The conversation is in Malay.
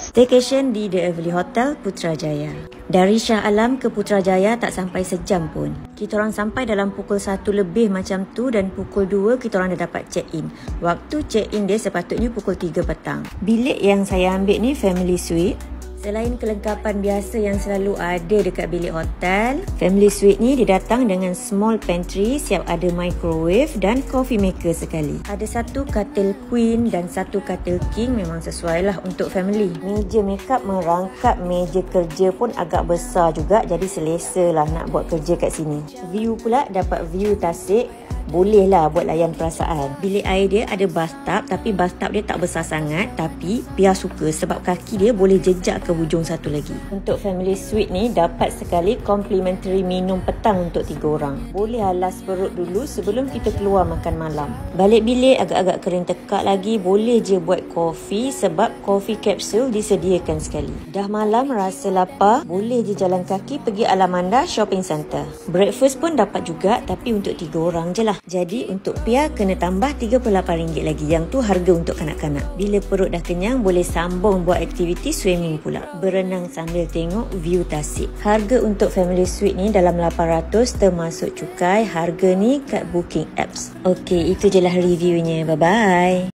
Staycation di The Everly Hotel Putrajaya. Dari Shah Alam ke Putrajaya tak sampai sejam pun. Kita orang sampai dalam pukul 1 lebih macam tu dan pukul 2 kita orang dah dapat check-in. Waktu check-in dia sepatutnya pukul 3 petang. Bilik yang saya ambil ni family suite. Selain kelengkapan biasa yang selalu ada dekat bilik hotel, family suite ni dia datang dengan small pantry, siap ada microwave dan coffee maker sekali. Ada satu katil queen dan satu katil king, memang sesuai lah untuk family. Meja makeup merangkap meja kerja pun agak besar juga, jadi selesa lah nak buat kerja kat sini. View pula dapat view Tasik. Boleh lah buat layan perasaan. Bilik air dia ada bathtub, tapi bathtub dia tak besar sangat, tapi Pia suka sebab kaki dia boleh jejak ke hujung satu lagi. Untuk family suite ni dapat sekali complimentary minum petang untuk 3 orang. Boleh alas perut dulu sebelum kita keluar makan malam. Balik bilik agak-agak kering tekak lagi, boleh je buat kopi sebab kopi kapsul disediakan sekali. Dah malam rasa lapar, boleh je jalan kaki pergi Alamanda Shopping Center. Breakfast pun dapat juga, tapi untuk 3 orang je lah. Jadi untuk Pia kena tambah RM38 lagi. Yang tu harga untuk kanak-kanak. Bila perut dah kenyang, boleh sambung buat aktiviti swimming pula. Berenang sambil tengok view Tasik. Harga untuk family suite ni dalam 800 termasuk cukai. Harga ni kat booking apps. Okey, itu je lah reviewnya. Bye-bye.